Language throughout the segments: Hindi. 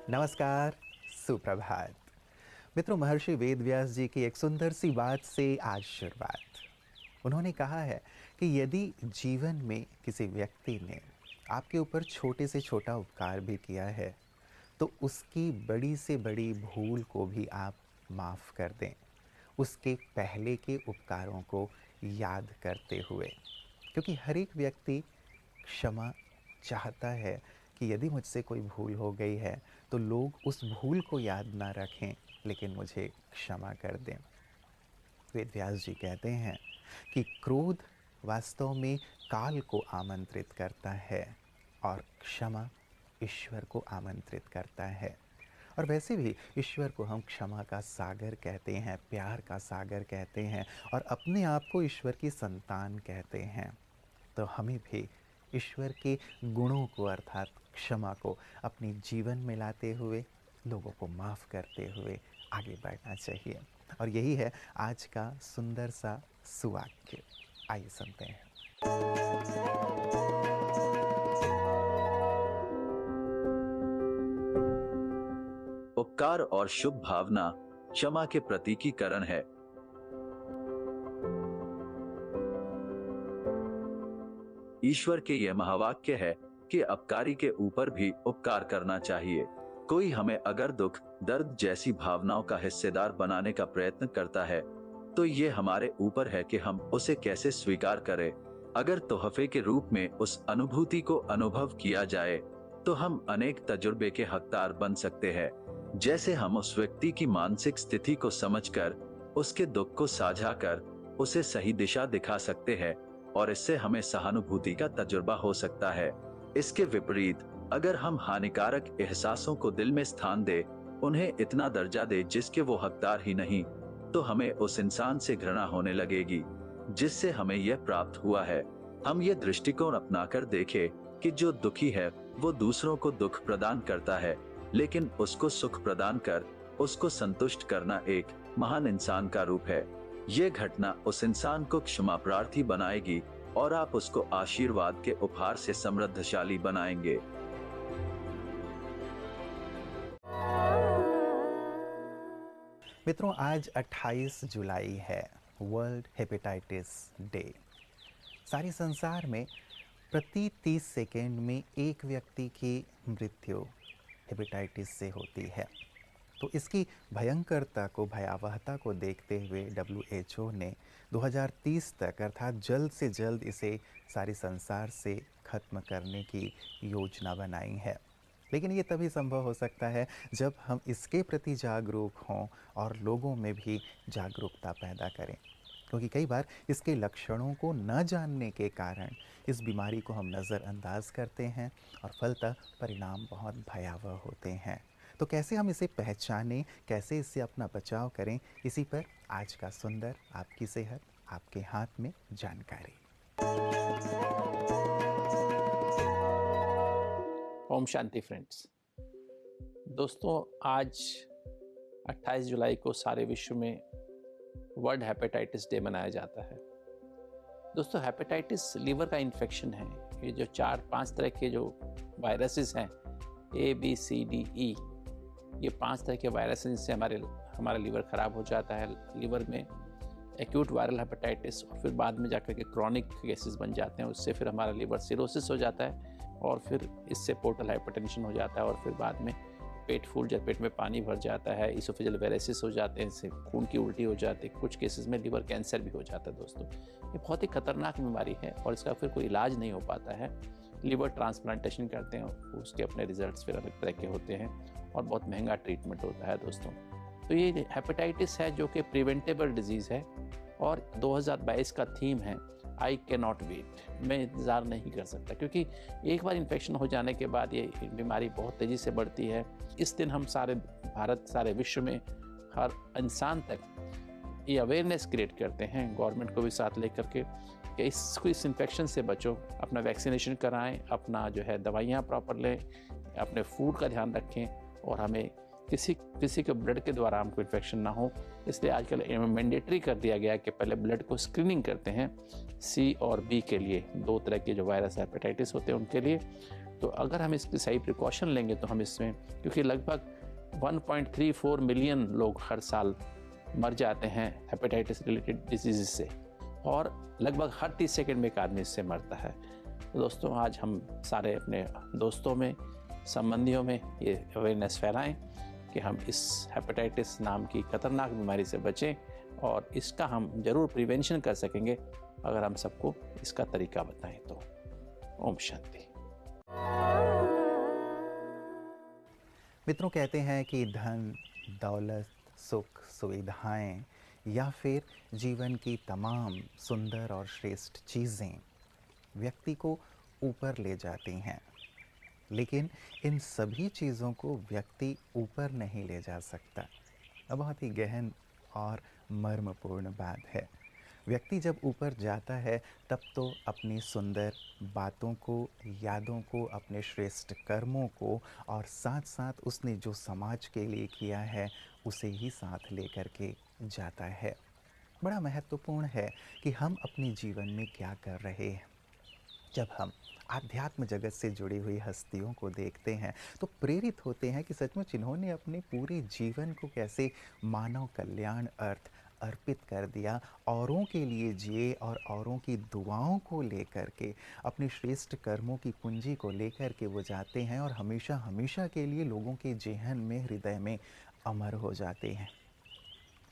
नमस्कार, सुप्रभात। मित्रों, महर्षि वेदव्यास जी की एक सुंदर सी बात से आज शुरुआत। उन्होंने कहा है कि यदि जीवन में किसी व्यक्ति ने आपके ऊपर छोटे से छोटा उपकार भी किया है, तो उसकी बड़ी से बड़ी भूल को भी आप माफ़ कर दें, उसके पहले के उपकारों को याद करते हुए। क्योंकि हर एक व्यक्ति क्षमा चाहता है कि यदि मुझसे कोई भूल हो गई है तो लोग उस भूल को याद ना रखें, लेकिन मुझे क्षमा कर दें। वेद व्यास जी कहते हैं कि क्रोध वास्तव में काल को आमंत्रित करता है और क्षमा ईश्वर को आमंत्रित करता है। और वैसे भी ईश्वर को हम क्षमा का सागर कहते हैं, प्यार का सागर कहते हैं और अपने आप को ईश्वर की संतान कहते हैं। तो हमें भी ईश्वर के गुणों को अर्थात क्षमा को अपने जीवन में लाते हुए, लोगों को माफ़ करते हुए आगे बढ़ना चाहिए। और यही है आज का सुंदर सा सुवाक्य। आइए सुनते हैं। उपकार और शुभ भावना क्षमा के प्रतीकीकरण है। ईश्वर के यह महावाक्य है कि अपकारी के ऊपर भी उपकार करना चाहिए। कोई हमें अगर दुख, दर्द जैसी भावनाओं का हिस्सेदार बनाने का प्रयत्न करता है, तो ये हमारे ऊपर है कि हम उसे कैसे स्वीकार करें। अगर तोहफे के रूप में उस अनुभूति को अनुभव किया जाए, तो हम अनेक तजुर्बे के हकदार बन सकते हैं। जैसे हम उस व्यक्ति की मानसिक स्थिति को समझकर, उसके दुख को साझा कर उसे सही दिशा दिखा सकते हैं और इससे हमें सहानुभूति का तजुर्बा हो सकता है। इसके विपरीत अगर हम हानिकारक एहसासों को दिल में स्थान दे, उन्हें इतना दर्जा दे जिसके वो हकदार ही नहीं, तो हमें उस इंसान से घृणा होने लगेगी जिससे हमें यह प्राप्त हुआ है। हम ये दृष्टिकोण अपनाकर देखें कि जो दुखी है वो दूसरों को दुख प्रदान करता है, लेकिन उसको सुख प्रदान कर उसको संतुष्ट करना एक महान इंसान का रूप है। ये घटना उस इंसान को क्षमा प्रार्थी बनाएगी और आप उसको आशीर्वाद के उपहार से समृद्धशाली बनाएंगे। मित्रों, आज 28 जुलाई है, वर्ल्ड हेपेटाइटिस डे। सारे संसार में प्रति 30 सेकेंड में एक व्यक्ति की मृत्यु हेपेटाइटिस से होती है। तो इसकी भयंकरता को, भयावहता को देखते हुए WHO ने 2030 तक अर्थात जल्द से जल्द इसे सारे संसार से ख़त्म करने की योजना बनाई है। लेकिन ये तभी संभव हो सकता है जब हम इसके प्रति जागरूक हों और लोगों में भी जागरूकता पैदा करें। क्योंकि कई बार इसके लक्षणों को न जानने के कारण इस बीमारी को हम नज़रअंदाज करते हैं और फलतः परिणाम बहुत भयावह होते हैं। तो कैसे हम इसे पहचानें, कैसे इससे अपना बचाव करें, इसी पर आज का सुंदर आपकी सेहत आपके हाथ में जानकारी। ओम शांति फ्रेंड्स। दोस्तों, आज 28 जुलाई को सारे विश्व में वर्ल्ड हेपेटाइटिस डे मनाया जाता है। दोस्तों, हेपेटाइटिस लीवर का इन्फेक्शन है। ये जो 4-5 तरह के जो वायरसेस हैं, ABCDE, ये 5 तरह के वायरस हैं जिससे हमारा लीवर ख़राब हो जाता है। लीवर में एक्यूट वायरल हेपेटाइटिस और फिर बाद में जाकर के क्रॉनिक केसेस बन जाते हैं। उससे फिर हमारा लीवर सिरोसिस हो जाता है और फिर इससे पोर्टल हाइपरटेंशन हो जाता है और फिर बाद में पेट फूल जाता है, पेट में पानी भर जाता है, इसोफेजियल वेरेसिस हो जाते हैं, इससे खून की उल्टी हो जाती है, कुछ केसेस में लीवर कैंसर भी हो जाता है। दोस्तों, ये बहुत ही खतरनाक बीमारी है और इसका फिर कोई इलाज नहीं हो पाता है। लीवर ट्रांसप्लांटेशन करते हैं, उसके अपने रिजल्ट्स फिर अलग तरह के होते हैं और बहुत महंगा ट्रीटमेंट होता है। दोस्तों, तो ये हेपेटाइटिस है जो कि प्रिवेंटेबल डिजीज़ है और 2022 का थीम है आई कैन नॉट वेट। मैं इंतज़ार नहीं कर सकता, क्योंकि एक बार इन्फेक्शन हो जाने के बाद ये बीमारी बहुत तेज़ी से बढ़ती है। इस दिन हम सारे भारत, सारे विश्व में हर इंसान तक ये अवेयरनेस क्रिएट करते हैं, गवर्नमेंट को भी साथ लेकर के, कि इस इन्फेक्शन से बचो, अपना वैक्सीनेशन कराएं, अपना जो है दवाइयाँ प्रॉपर लें, अपने फूड का ध्यान रखें और हमें किसी के ब्लड के द्वारा हमको इन्फेक्शन ना हो। इसलिए आजकल मैंडेटरी कर दिया गया है कि पहले ब्लड को स्क्रीनिंग करते हैं C और B के लिए, 2 तरह के जो वायरस हेपेटाइटिस होते हैं उनके लिए, तो अगर हम इसकी सही प्रिकॉशन लेंगे तो हम इसमें, क्योंकि लगभग 1.34 मिलियन लोग हर साल मर जाते हैं हेपेटाइटिस रिलेटेड डिजीज़ से, और लगभग हर 30 सेकंड में एक आदमी इससे मरता है। तो दोस्तों, आज हम सारे अपने दोस्तों में, संबंधियों में ये अवेयरनेस फैलाएं कि हम इस हेपेटाइटिस नाम की खतरनाक बीमारी से बचें, और इसका हम ज़रूर प्रिवेंशन कर सकेंगे अगर हम सबको इसका तरीका बताएं तो। ओम शांति। मित्रों, कहते हैं कि धन, दौलत, सुख, सुविधाएं या फिर जीवन की तमाम सुंदर और श्रेष्ठ चीज़ें व्यक्ति को ऊपर ले जाती हैं, लेकिन इन सभी चीज़ों को व्यक्ति ऊपर नहीं ले जा सकता। बहुत ही गहन और मर्मपूर्ण बात है। व्यक्ति जब ऊपर जाता है तब तो अपनी सुंदर बातों को, यादों को, अपने श्रेष्ठ कर्मों को और साथ साथ उसने जो समाज के लिए किया है उसे ही साथ लेकर के जाता है। बड़ा महत्वपूर्ण है कि हम अपने जीवन में क्या कर रहे हैं। जब हम आध्यात्म जगत से जुड़ी हुई हस्तियों को देखते हैं तो प्रेरित होते हैं कि सचमुच इन्होंने अपने पूरे जीवन को कैसे मानव कल्याण अर्थ अर्पित कर दिया, औरों के लिए जिए और औरों की दुआओं को लेकर के, अपने श्रेष्ठ कर्मों की पूंजी को लेकर के वो जाते हैं और हमेशा हमेशा के लिए लोगों के जेहन में, हृदय में अमर हो जाते हैं।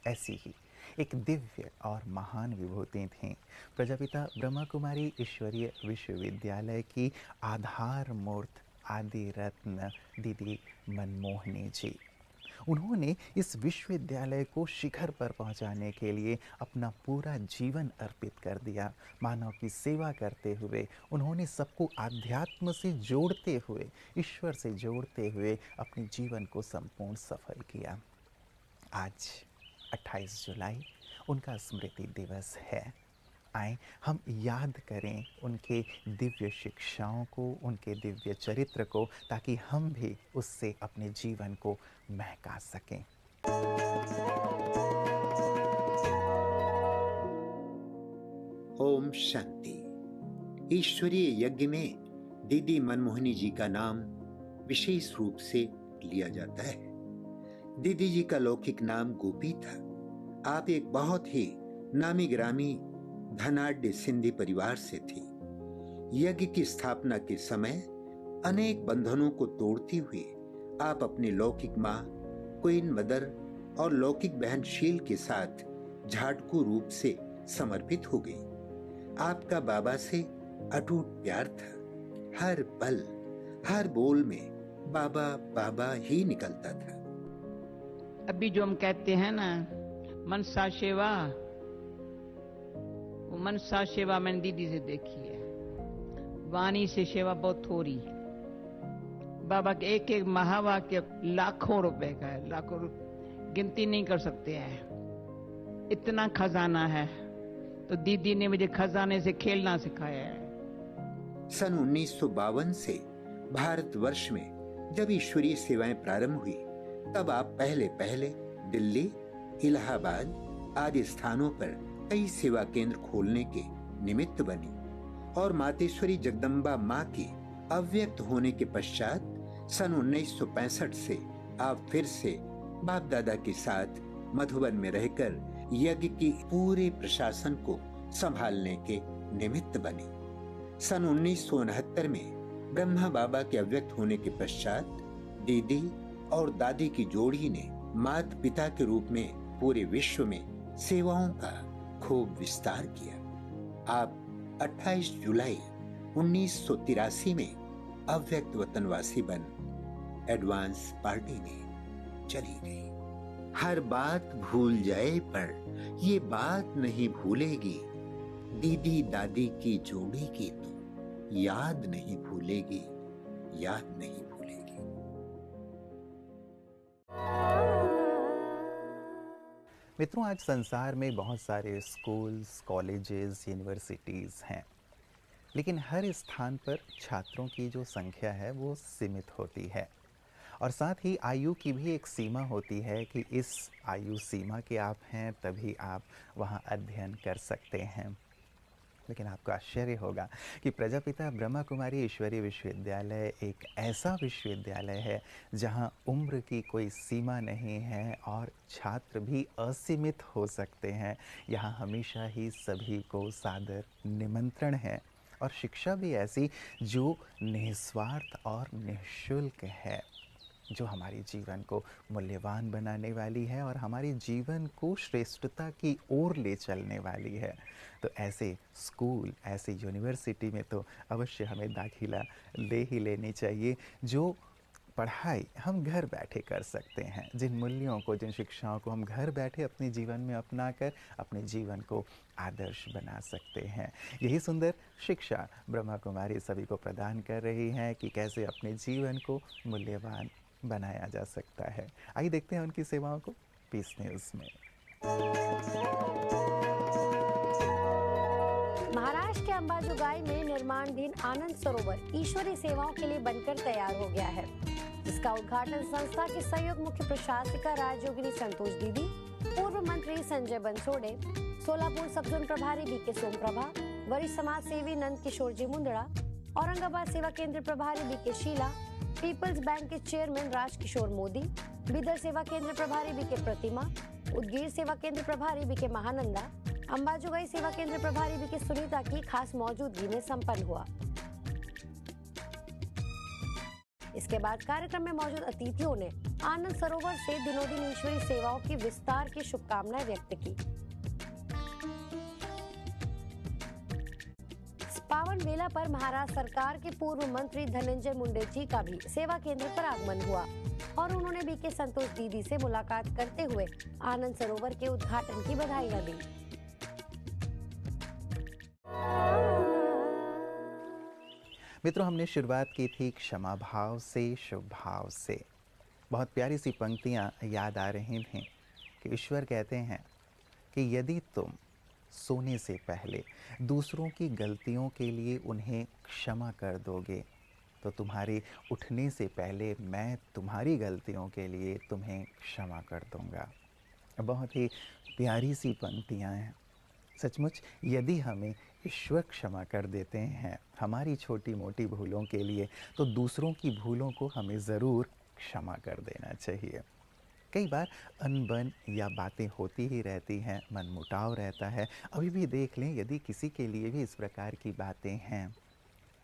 ऐसी ही एक दिव्य और महान विभूति थी प्रजापिता ब्रह्मा कुमारी ईश्वरीय विश्वविद्यालय की आधार मूर्त आदि रत्न दीदी मनमोहनी जी। उन्होंने इस विश्वविद्यालय को शिखर पर पहुंचाने के लिए अपना पूरा जीवन अर्पित कर दिया। मानव की सेवा करते हुए उन्होंने सबको आध्यात्म से जोड़ते हुए, ईश्वर से जोड़ते हुए अपने जीवन को संपूर्ण सफल किया। आज 28 जुलाई उनका स्मृति दिवस है। आए हम याद करें उनके दिव्य शिक्षाओं को, उनके दिव्य चरित्र को, ताकि हम भी उससे अपने जीवन को महका सकें। ओम शांति। ईश्वरीय यज्ञ में दीदी मनमोहनी जी का नाम विशेष रूप से लिया जाता है। दीदी जी का लौकिक नाम गोपी था। आप एक बहुत ही नामी ग्रामी धनाढ्य सिंधी परिवार से थी। यज्ञ की स्थापना के समय अनेक बंधनों को तोड़ती हुई आप अपनी लौकिक माँ क्वीन मदर और लौकिक बहन शील के साथ झाटकू रूप से समर्पित हो गई। आपका बाबा से अटूट प्यार था। हर पल, हर बोल में बाबा बाबा ही निकलता था। अभी जो हम कहते हैं ना, मनसा सेवा, वो मनसा सेवा मैंने दीदी से देखी है। वाणी से सेवा बहुत थोड़ी। बाबा के एक एक महावाक्य लाखों रुपए का है, लाखों गिनती नहीं कर सकते हैं, इतना खजाना है। तो दीदी ने मुझे खजाने से खेलना सिखाया है। सन 1952 से भारतवर्ष में जब ईश्वरीय सेवाएं प्रारंभ हुई, तब आप पहले दिल्ली, इलाहाबाद आदि स्थानों पर कई सेवा केंद्र खोलने के निमित्त बनी और मातेश्वरी जगदम्बा माँ की अव्यक्त होने के पश्चात सन 1965 से आप फिर से बाप दादा के साथ मधुबन में रहकर यज्ञ की पूरे प्रशासन को संभालने के निमित्त बनी। सन 1969 में ब्रह्मा बाबा के अव्यक्त होने के पश्चात दीदी और दादी की जोड़ी ने माता पिता के रूप में पूरे विश्व में सेवाओं का खूब विस्तार किया। आप 28 जुलाई 1983 में अव्यक्त वतनवासी बन एडवांस पार्टी में चली गई। हर बात भूल जाए पर ये बात नहीं भूलेगी, दीदी दादी की जोड़ी की तो याद नहीं भूलेगी, याद नहीं भूलेगी। मित्रों, आज संसार में बहुत सारे स्कूल्स, कॉलेजेस, यूनिवर्सिटीज़ हैं, लेकिन हर स्थान पर छात्रों की जो संख्या है वो सीमित होती है और साथ ही आयु की भी एक सीमा होती है कि इस आयु सीमा के आप हैं तभी आप वहाँ अध्ययन कर सकते हैं। लेकिन आपको आश्चर्य होगा कि प्रजापिता ब्रह्मा कुमारी ईश्वरीय विश्वविद्यालय एक ऐसा विश्वविद्यालय है जहां उम्र की कोई सीमा नहीं है और छात्र भी असीमित हो सकते हैं। यहाँ हमेशा ही सभी को सादर निमंत्रण है और शिक्षा भी ऐसी जो निस्वार्थ और निःशुल्क है, जो हमारे जीवन को मूल्यवान बनाने वाली है और हमारे जीवन को श्रेष्ठता की ओर ले चलने वाली है। तो ऐसे स्कूल, ऐसे यूनिवर्सिटी में तो अवश्य हमें दाखिला ले ही लेनी चाहिए, जो पढ़ाई हम घर बैठे कर सकते हैं, जिन मूल्यों को, जिन शिक्षाओं को हम घर बैठे अपने जीवन में अपनाकर अपने जीवन को आदर्श बना सकते हैं। यही सुंदर शिक्षा ब्रह्मा कुमारी सभी को प्रदान कर रही हैं कि कैसे अपने जीवन को मूल्यवान बनाया जा सकता है। आइए देखते हैं उनकी सेवाओं को पीस न्यूज़ में। महाराष्ट्र के अंबाजोगाई में निर्माणाधीन आनंद सरोवर ईश्वरीय सेवाओं के लिए बनकर तैयार हो गया है, जिसका उद्घाटन संस्था की सहयोग मुख्य प्रशासिका राजयोगिनी संतोष दीदी, पूर्व मंत्री संजय बनसोड़े, सोलापुर सब जोन प्रभारी बीके सोमप्रभा, वरिष्ठ समाज सेवी नंद किशोर जी मुंदड़ा, औरंगाबाद सेवा केंद्र प्रभारी बीके शीला, पीपल्स बैंक के चेयरमैन राज किशोर मोदी, बिदर सेवा केंद्र प्रभारी बीके प्रतिमा, उदगीर सेवा केंद्र प्रभारी बीके महानंदा, अंबाजोगाई सेवा केंद्र प्रभारी बीके सुनीता की खास मौजूदगी में संपन्न हुआ। इसके बाद कार्यक्रम में मौजूद अतिथियों ने आनंद सरोवर से दिनों दिन ईश्वरीय सेवाओं की विस्तार की शुभकामनाएं व्यक्त की। पावन वेला पर महाराष्ट्र सरकार के पूर्व मंत्री धनंजय मुंडे जी का भी सेवा केंद्र पर आगमन हुआ और उन्होंने बीके संतोष दीदी से मुलाकात करते हुए आनंद सरोवर के उद्घाटन की बधाइयां दी। मित्रों, हमने शुरुआत की थी क्षमा भाव से, शुभ भाव से। बहुत प्यारी सी पंक्तियाँ याद आ रही थीं कि ईश्वर कहते हैं कि यदि तुम सोने से पहले दूसरों की गलतियों के लिए उन्हें क्षमा कर दोगे, तो तुम्हारे उठने से पहले मैं तुम्हारी गलतियों के लिए तुम्हें क्षमा कर दूंगा। बहुत ही प्यारी सी पंक्तियाँ हैं। सचमुच यदि हमें ईश्वर क्षमा कर देते हैं हमारी छोटी मोटी भूलों के लिए, तो दूसरों की भूलों को हमें ज़रूर क्षमा कर देना चाहिए। कई बार अनबन या बातें होती ही रहती हैं, मनमुटाव रहता है। अभी भी देख लें, यदि किसी के लिए भी इस प्रकार की बातें हैं,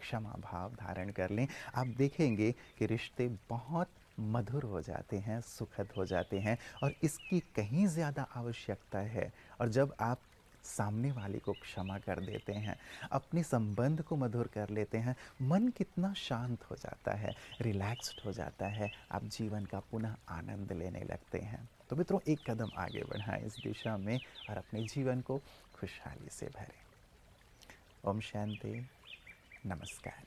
क्षमा भाव धारण कर लें। आप देखेंगे कि रिश्ते बहुत मधुर हो जाते हैं, सुखद हो जाते हैं और इसकी कहीं ज़्यादा आवश्यकता है। और जब आप सामने वाले को क्षमा कर देते हैं, अपने संबंध को मधुर कर लेते हैं, मन कितना शांत हो जाता है, रिलैक्स्ड हो जाता है, आप जीवन का पुनः आनंद लेने लगते हैं। तो मित्रों, एक कदम आगे बढ़ाएं इस दिशा में और अपने जीवन को खुशहाली से भरें। ओम शांति, नमस्कार।